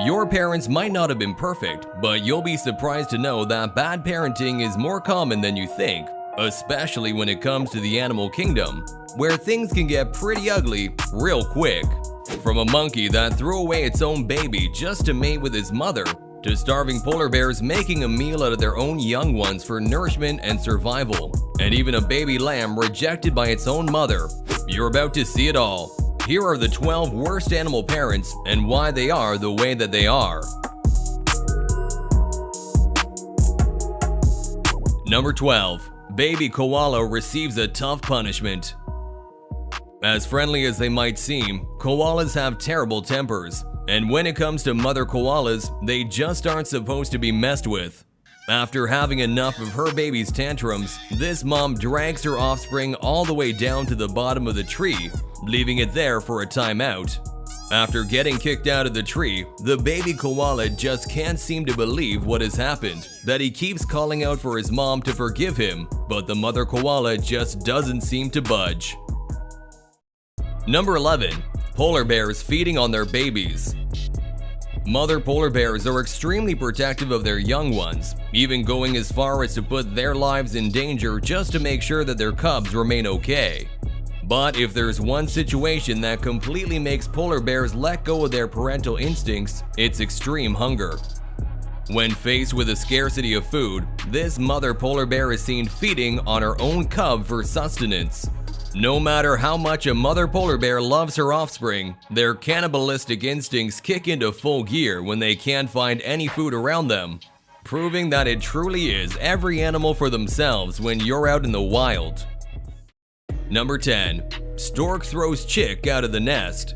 Your parents might not have been perfect, but you'll be surprised to know that bad parenting is more common than you think, especially when it comes to the animal kingdom, where things can get pretty ugly real quick. From a monkey that threw away its own baby just to mate with his mother, to starving polar bears making a meal out of their own young ones for nourishment and survival, and even a baby lamb rejected by its own mother. You're about to see it all. Here are the 12 worst animal parents and why they are the way that they are. Number 12. Baby koala receives a tough punishment. As friendly as they might seem, koalas have terrible tempers, and when it comes to mother koalas, they just aren't supposed to be messed with. After having enough of her baby's tantrums, this mom drags her offspring all the way down to the bottom of the tree, leaving it there for a timeout. After getting kicked out of the tree, the baby koala just can't seem to believe what has happened, that he keeps calling out for his mom to forgive him, but the mother koala just doesn't seem to budge. Number 11. Polar bears feeding on their babies. Mother polar bears are extremely protective of their young ones, even going as far as to put their lives in danger just to make sure that their cubs remain okay. But if there's one situation that completely makes polar bears let go of their parental instincts, it's extreme hunger. When faced with a scarcity of food, this mother polar bear is seen feeding on her own cub for sustenance. No matter how much a mother polar bear loves her offspring, their cannibalistic instincts kick into full gear when they can't find any food around them, proving that it truly is every animal for themselves when you're out in the wild. Number 10. Stork throws chick out of the nest.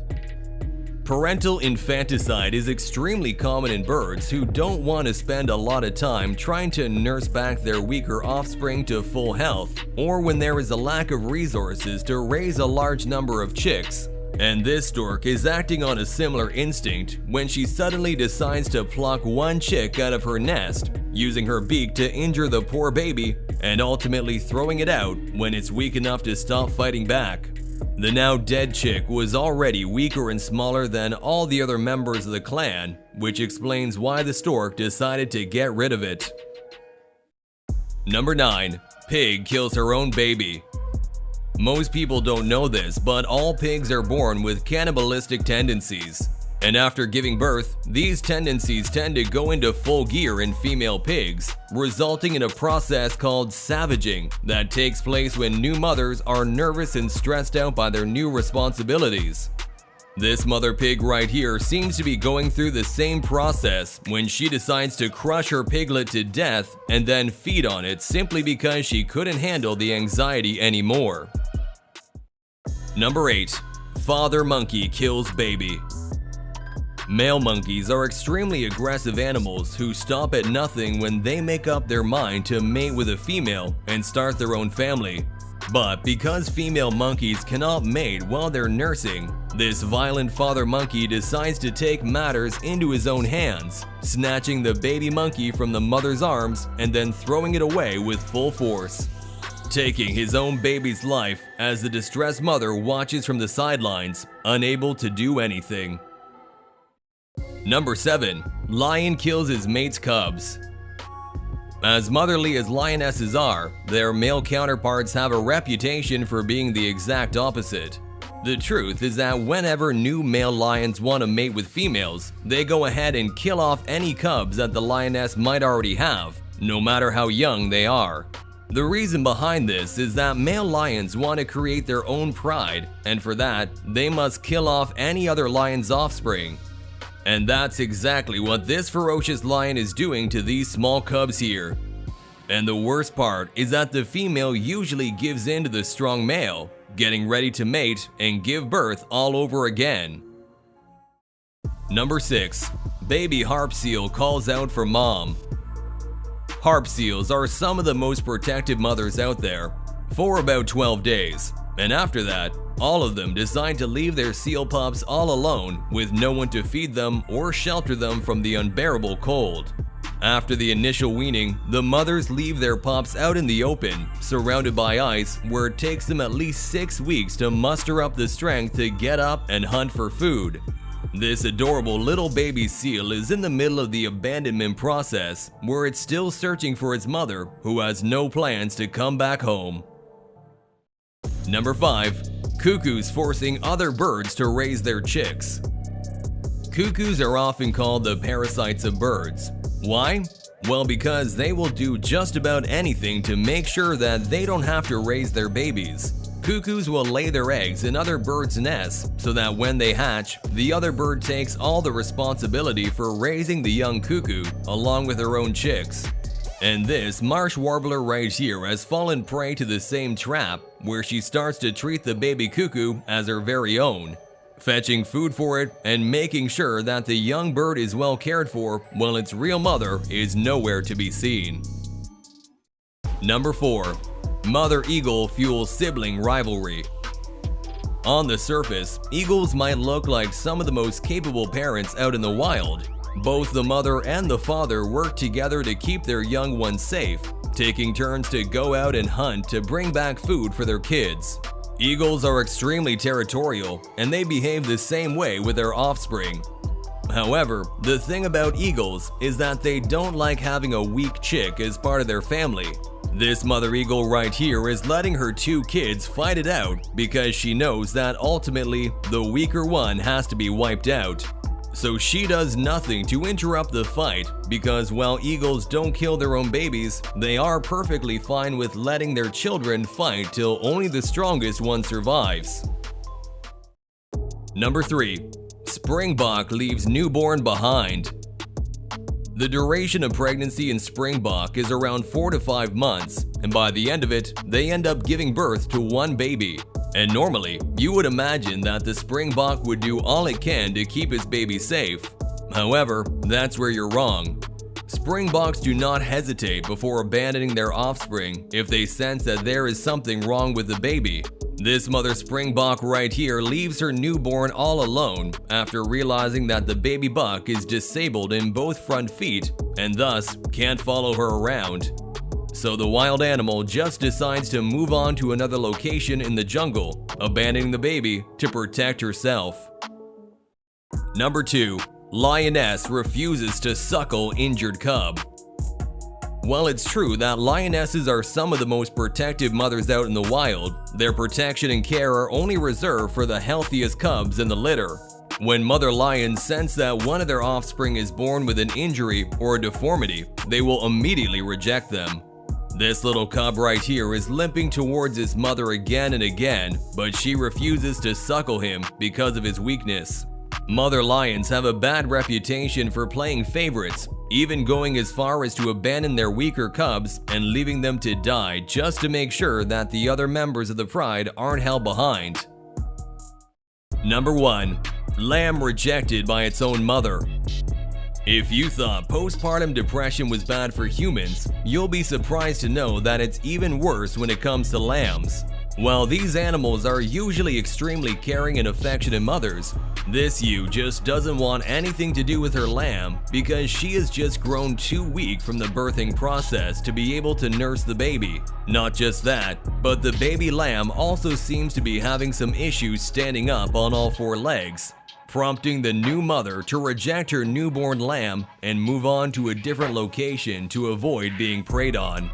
Parental infanticide is extremely common in birds who don't want to spend a lot of time trying to nurse back their weaker offspring to full health, or when there is a lack of resources to raise a large number of chicks. And this stork is acting on a similar instinct when she suddenly decides to pluck one chick out of her nest, using her beak to injure the poor baby and ultimately throwing it out when it's weak enough to stop fighting back. The now dead chick was already weaker and smaller than all the other members of the clan, which explains why the stork decided to get rid of it. Number 9. Pig kills her own baby. Most people don't know this, but all pigs are born with cannibalistic tendencies. And after giving birth, these tendencies tend to go into full gear in female pigs, resulting in a process called savaging that takes place when new mothers are nervous and stressed out by their new responsibilities. This mother pig right here seems to be going through the same process when she decides to crush her piglet to death and then feed on it simply because she couldn't handle the anxiety anymore. Number 8. Father monkey kills baby. Male monkeys are extremely aggressive animals who stop at nothing when they make up their mind to mate with a female and start their own family. But because female monkeys cannot mate while they're nursing, this violent father monkey decides to take matters into his own hands, snatching the baby monkey from the mother's arms and then throwing it away with full force, taking his own baby's life as the distressed mother watches from the sidelines, unable to do anything. Number 7. Lion kills his mate's cubs. As motherly as lionesses are, their male counterparts have a reputation for being the exact opposite. The truth is that whenever new male lions want to mate with females, they go ahead and kill off any cubs that the lioness might already have, no matter how young they are. The reason behind this is that male lions want to create their own pride, and for that, they must kill off any other lion's offspring. And that's exactly what this ferocious lion is doing to these small cubs here. And the worst part is that the female usually gives in to the strong male, getting ready to mate and give birth all over again. Number 6. Baby harp seal calls out for mom. Harp seals are some of the most protective mothers out there, for about 12 days. And after that, all of them decide to leave their seal pups all alone with no one to feed them or shelter them from the unbearable cold. After the initial weaning, the mothers leave their pups out in the open, surrounded by ice, where it takes them at least 6 weeks to muster up the strength to get up and hunt for food. This adorable little baby seal is in the middle of the abandonment process, where it's still searching for its mother, who has no plans to come back home. Number 5. Cuckoos forcing other birds to raise their chicks. Cuckoos are often called the parasites of birds. Why? Well, because they will do just about anything to make sure that they don't have to raise their babies. Cuckoos will lay their eggs in other birds' nests so that when they hatch, the other bird takes all the responsibility for raising the young cuckoo along with her own chicks. And this marsh warbler right here has fallen prey to the same trap, where she starts to treat the baby cuckoo as her very own, fetching food for it and making sure that the young bird is well cared for while its real mother is nowhere to be seen. Number 4. Mother eagle fuels sibling rivalry. On the surface, eagles might look like some of the most capable parents out in the wild. Both the mother and the father work together to keep their young ones safe, taking turns to go out and hunt to bring back food for their kids. Eagles are extremely territorial, and they behave the same way with their offspring. However, the thing about eagles is that they don't like having a weak chick as part of their family. This mother eagle right here is letting her 2 kids fight it out because she knows that ultimately the weaker one has to be wiped out. So she does nothing to interrupt the fight because while eagles don't kill their own babies, they are perfectly fine with letting their children fight till only the strongest one survives. Number 3. Springbok leaves newborn behind. The duration of pregnancy in springbok is around 4 to 5 months, and by the end of it, they end up giving birth to 1 baby. And normally, you would imagine that the springbok would do all it can to keep its baby safe. However, that's where you're wrong. Springboks do not hesitate before abandoning their offspring if they sense that there is something wrong with the baby. This mother springbok right here leaves her newborn all alone after realizing that the baby buck is disabled in both front feet and thus can't follow her around. So the wild animal just decides to move on to another location in the jungle, abandoning the baby to protect herself. Number 2. Lioness refuses to suckle injured cub. While it's true that lionesses are some of the most protective mothers out in the wild, their protection and care are only reserved for the healthiest cubs in the litter. When mother lions sense that one of their offspring is born with an injury or a deformity, they will immediately reject them. This little cub right here is limping towards his mother again and again, but she refuses to suckle him because of his weakness. Mother lions have a bad reputation for playing favorites, even going as far as to abandon their weaker cubs and leaving them to die just to make sure that the other members of the pride aren't held behind. Number 1. Lamb rejected by its own mother. If you thought postpartum depression was bad for humans, you'll be surprised to know that it's even worse when it comes to lambs. While these animals are usually extremely caring and affectionate mothers, this ewe just doesn't want anything to do with her lamb because she has just grown too weak from the birthing process to be able to nurse the baby. Not just that, but the baby lamb also seems to be having some issues standing up on all 4 legs, prompting the new mother to reject her newborn lamb and move on to a different location to avoid being preyed on.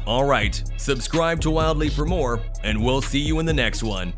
Alright, subscribe to Wildly for more, and we'll see you in the next one.